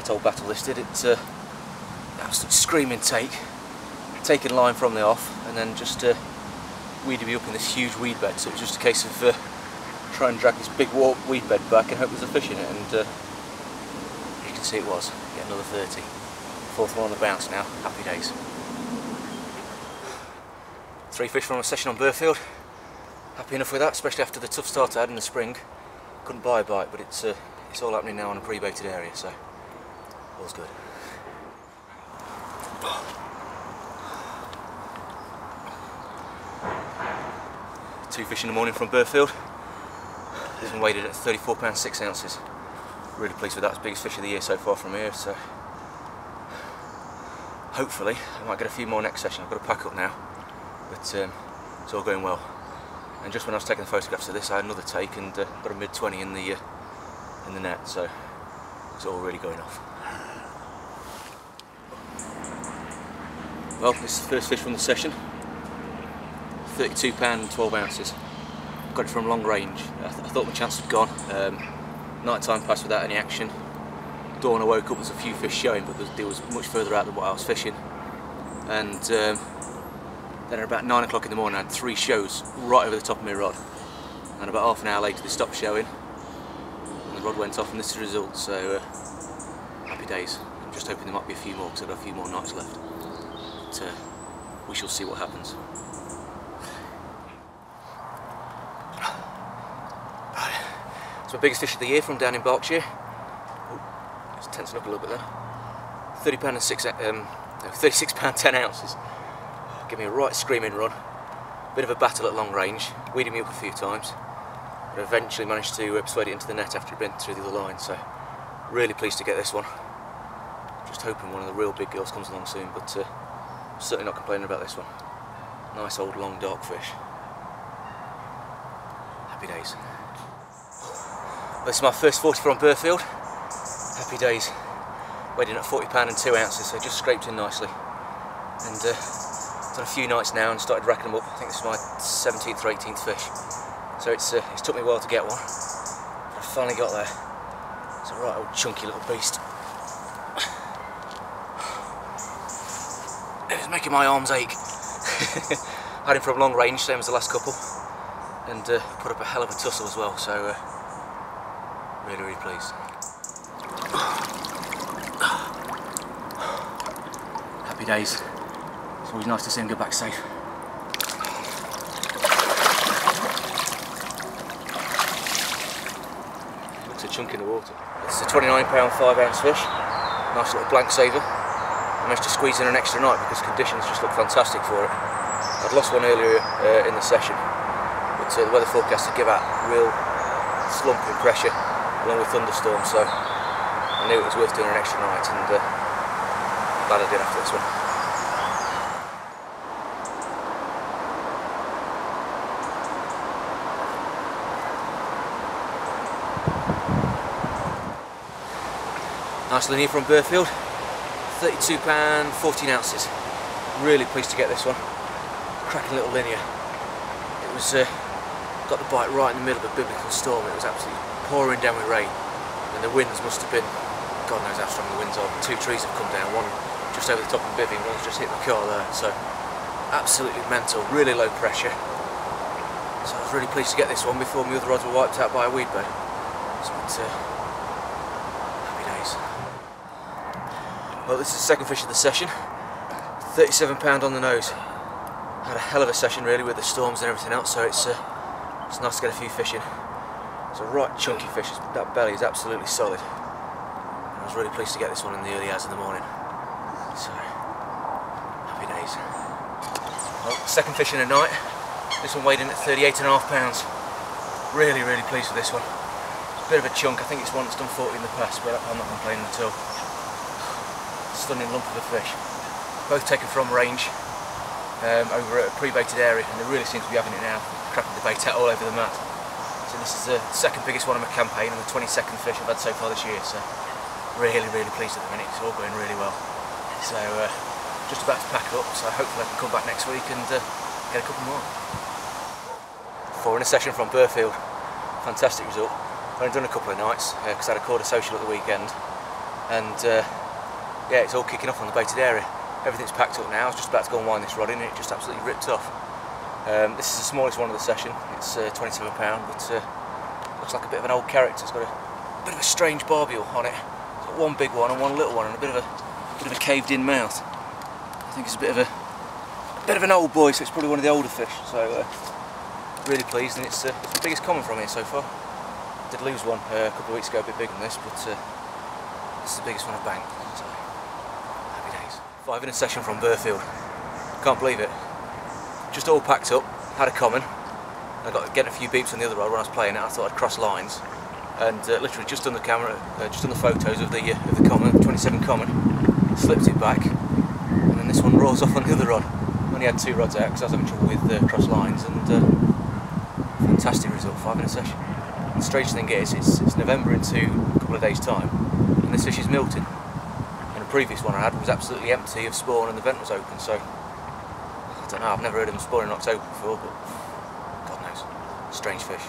left old battle listed. It's absolute screaming taking line from the off, and then just weeded me up in this huge weed bed. So it was just a case of trying to drag this big weed bed back and hope there's a fish in it, and you can see it was. Get another 30. Fourth one on the bounce now. Happy days. 3 fish from a session on Burfield. Happy enough with that, especially after the tough start I had in the spring. Couldn't buy a bite, but it's all happening now on a pre-baited area, so all's good. Two fish in the morning from Burfield. This one weighed at 34 pounds 6 ounces. Really pleased with that. It's the biggest fish of the year so far from here, so hopefully I might get a few more next session. I've got to pack up now, but it's all going well. And just when I was taking the photographs of this, I had another take and got a mid-20 in the net, so it's all really going off. Well, this is the first fish from the session. 32 pound and 12 ounces. Got it from long range. I thought my chance had gone. Night time passed without any action. Dawn I woke up, there's a few fish showing, but there was much further out than what I was fishing. And then at about 9 o'clock in the morning I had 3 shows right over the top of my rod. And about half an hour later they stopped showing and the rod went off, and this is the result, so happy days. I'm just hoping there might be a few more because I've got a few more nights left. But we shall see what happens. It's my biggest fish of the year from down in Berkshire. Oh, it's tensing up a little bit there. 30 pound and 36 pound 10 ounces. Give me a right screaming run. Bit of a battle at long range, weeding me up a few times, but eventually managed to persuade it into the net after it went through the other line. So really pleased to get this one. Just hoping one of the real big girls comes along soon, but certainly not complaining about this one. Nice old long dark fish. Happy days. This is my first 44 on Burfield. Happy days. Weighed in at 40 pound and 2 ounces, so just scraped in nicely. And done a few nights now and started racking them up. I think this is my 17th or 18th fish. So it's took me a while to get one, but I finally got there. It's a right old chunky little beast. It was making my arms ache. Had him from long range, same as the last couple, and put up a hell of a tussle as well, so really, really pleased. Happy days. It's always nice to see him go back safe. Looks a chunk in the water. It's a 29 pound 5 ounce fish. Nice little blank saver. I managed to squeeze in an extra night because conditions just look fantastic for it. I'd lost one earlier in the session, but the weather forecast had give out real slump in pressure along with thunderstorms, so I knew it was worth doing an extra night, and glad I did after this one. Nice linear from Burfield, 32 pound 14 ounces. Really pleased to get this one. Cracking little linear. It was got the bite right in the middle of a biblical storm. It was absolutely pouring down with rain, and the winds must have been, God knows how strong the winds are. 2 trees have come down, one just over the top of the bivvy, one's just hit my car there, so absolutely mental, really low pressure. So I was really pleased to get this one before my other rods were wiped out by a weed bed. So it's happy days. Well, this is the second fish of the session. 37 pound on the nose. Had a hell of a session really with the storms and everything else, so it's nice to get a few fish in. It's a right chunky fish. That belly is absolutely solid. I was really pleased to get this one in the early hours of the morning. So, happy days. Well, second fish in a night. This one weighed in at 38.5 pounds. Really, really pleased with this one. It's a bit of a chunk. I think it's one that's done 40 in the past, but I'm not complaining at all. Stunning lump of a fish. Both taken from range over at a pre-baited area, and they really seem to be having it now. Cracking the bait out all over the mat. So this is the second biggest one of my campaign and the 22nd fish I've had so far this year, so really, really pleased at the minute. It's all going really well. So just about to pack up, so hopefully I can come back next week and get a couple more. 4 in a session from Burfield. Fantastic result. I've only done a couple of nights because I had a quarter social at the weekend, and yeah, it's all kicking off on the baited area. Everything's packed up now. I was just about to go and wind this rod in and it just absolutely ripped off. This is the smallest one of the session. It's 27 pound, but looks like a bit of an old character. It's got a bit of a strange barbule on it. It's got one big one and one little one and a bit of a caved in mouth. I think it's a bit of an old boy, so it's probably one of the older fish. So really pleased, and it's the biggest common from here so far. Did lose one a couple of weeks ago, a bit bigger than this, but this is the biggest one I've banked. So happy days. 5 in a session from Burfield. Can't believe it. Just all packed up. Had a common. I got getting a few beeps on the other rod when I was playing it. I thought I'd cross lines, and literally just on the camera, just on the photos of the common, 27 common, slipped it back, and then this one rolls off on the other rod. Only had 2 rods out because I was having trouble with cross lines, and fantastic result, 5 in a session. The strange thing is, it's November into a couple of days' time, and this fish is milting. And the previous one I had was absolutely empty of spawn, and the vent was open. So I don't know. I've never heard of them spawning in October before, but God knows, strange fish.